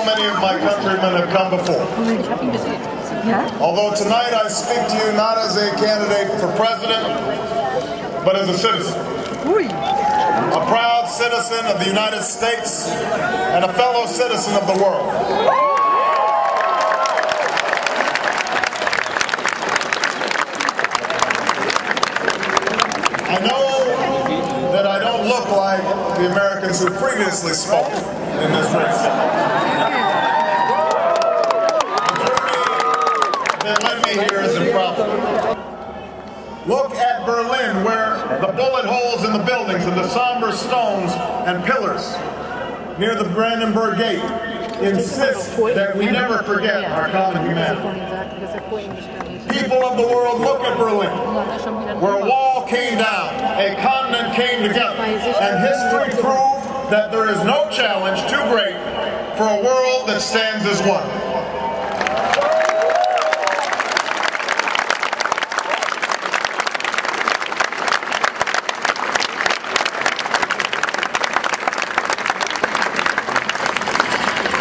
many of my countrymen have come before. Although tonight I speak to you not as a candidate for president, but as a citizen. A proud citizen of the United States and a fellow citizen of the world. I know that I don't look like the Americans who previously spoke in this race. The journey that led me here is improbable. Look at Berlin, where the bullet holes in the buildings and the somber stones and pillars near the Brandenburg Gate insist that we never forget our common humanity. People of the world, look at Berlin, where a wall came down, a continent came together, and history proved that there is no challenge too great for a world that stands as one.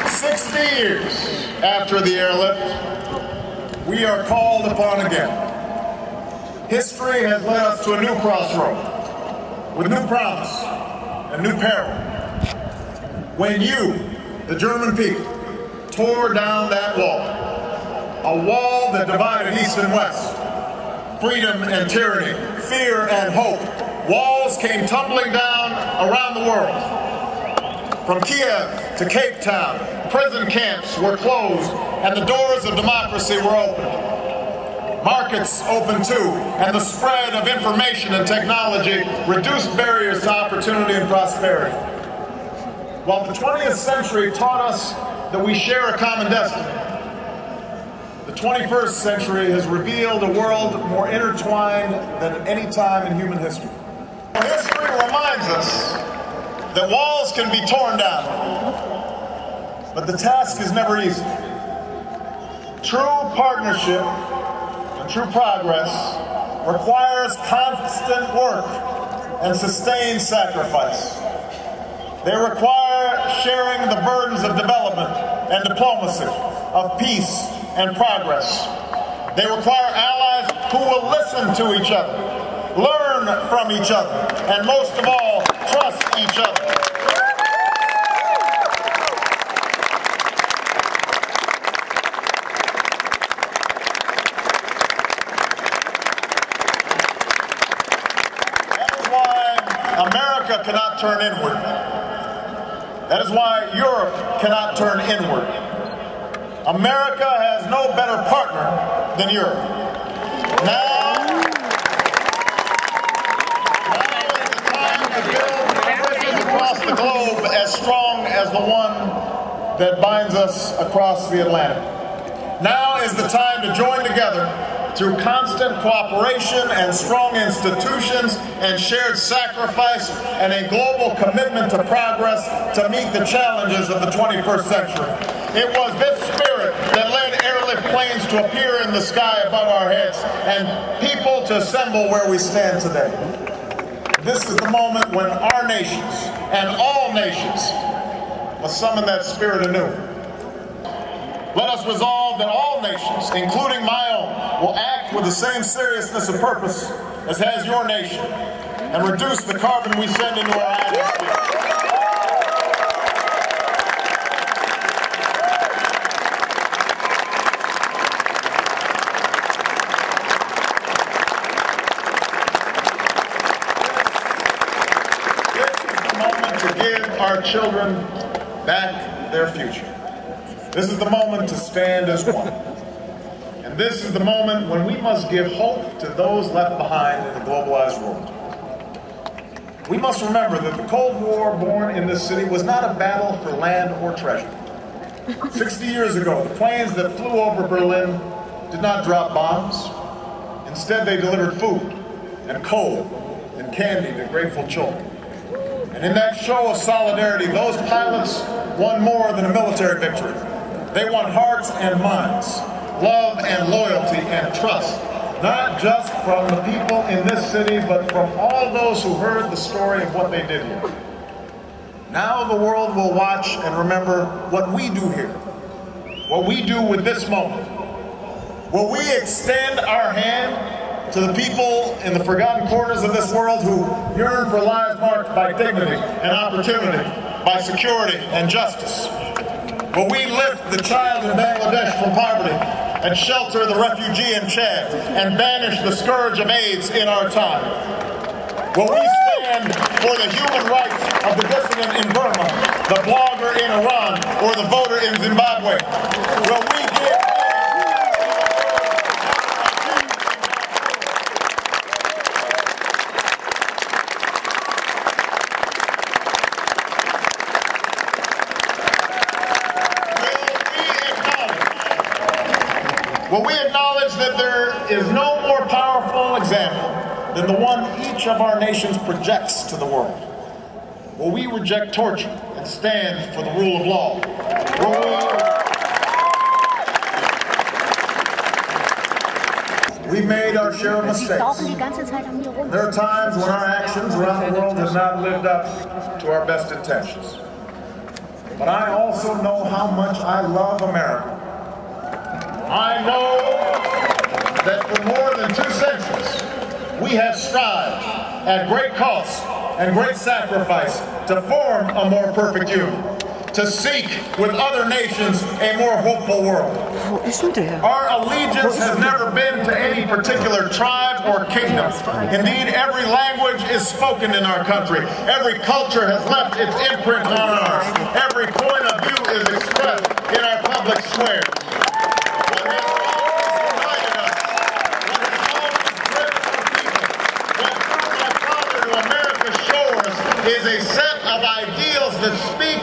60 years after the airlift, we are called upon again. History has led us to a new crossroad, with new promise and new peril. When you, the German people, tore down that wall, a wall that divided East and West, freedom and tyranny, fear and hope, walls came tumbling down around the world. From Kiev to Cape Town, prison camps were closed and the doors of democracy were opened. Markets opened too, and the spread of information and technology reduced barriers to opportunity and prosperity. While the 20th century taught us that we share a common destiny, the 21st century has revealed a world more intertwined than any time in human history. History reminds us that walls can be torn down, but the task is never easy. True partnership and true progress requires constant work and sustained sacrifice. They require sharing the burdens of development and diplomacy, of peace and progress. They require allies who will listen to each other, learn from each other, and most of all, trust each other. America cannot turn inward. That is why Europe cannot turn inward. America has no better partner than Europe. Now is the time to build bridges across the globe as strong as the one that binds us across the Atlantic. Now is the time to join together through constant cooperation and strong institutions and shared sacrifice and a global commitment to progress to meet the challenges of the 21st century. It was this spirit that led airlift planes to appear in the sky above our heads and people to assemble where we stand today. This is the moment when our nations and all nations must summon that spirit anew. Let us resolve that all nations, including my own, will act with the same seriousness and purpose as has your nation and reduce the carbon we send into our atmosphere. This is the moment to give our children back their future. This is the moment to stand as one. And this is the moment when we must give hope to those left behind in the globalized world. We must remember that the Cold War born in this city was not a battle for land or treasure. 60 years ago, the planes that flew over Berlin did not drop bombs. Instead, they delivered food and coal and candy to grateful children. And in that show of solidarity, those pilots won more than a military victory. They won hearts and minds, love and loyalty and trust, not just from the people in this city, but from all those who heard the story of what they did here. Now the world will watch and remember what we do here, what we do with this moment. Will we extend our hand to the people in the forgotten corners of this world who yearn for lives marked by dignity and opportunity, by security and justice? Will we lift the child in Bangladesh from poverty and shelter the refugee in Chad and banish the scourge of AIDS in our time? Will we stand for the human rights of the dissident in Burma, the blogger in Iran, or the voter in Zimbabwe? Will we give Will we acknowledge that there is no more powerful example than the one each of our nations projects to the world? Will we reject torture and stand for the rule of law? We've made our share of mistakes. There are times when our actions around the world have not lived up to our best intentions. But I also know how much I love America. I know that for more than 2 centuries, we have strived at great cost and great sacrifice to form a more perfect union, to seek with other nations a more hopeful world. Our allegiance has never been to any particular tribe or kingdom. Indeed, every language is spoken in our country. Every culture has left its imprint on ours. Every point of view is expressed in our public squares. Is a set of ideals that speak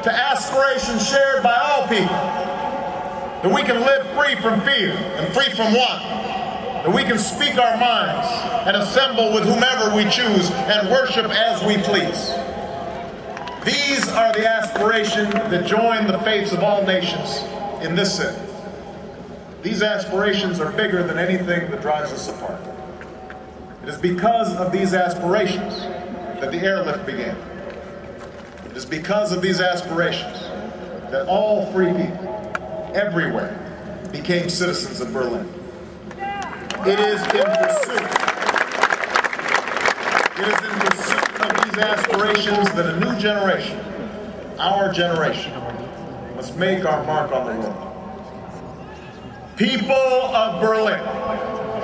to aspirations shared by all people. That we can live free from fear and free from want. That we can speak our minds and assemble with whomever we choose and worship as we please. These are the aspirations that join the fates of all nations in this city. These aspirations are bigger than anything that drives us apart. It is because of these aspirations that the airlift began. It is because of these aspirations that all free people, everywhere, became citizens of Berlin. It is in pursuit of these aspirations that a new generation, our generation, must make our mark on the world. People of Berlin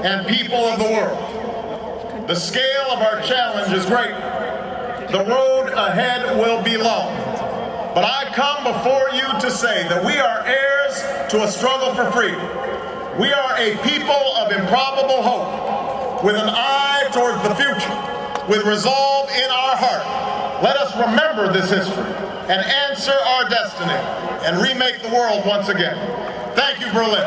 and people of the world, the scale of our challenge is great. The road ahead will be long. But I come before you to say that we are heirs to a struggle for freedom. We are a people of improbable hope, with an eye towards the future, with resolve in our heart. Let us remember this history and answer our destiny and remake the world once again. Thank you, Berlin.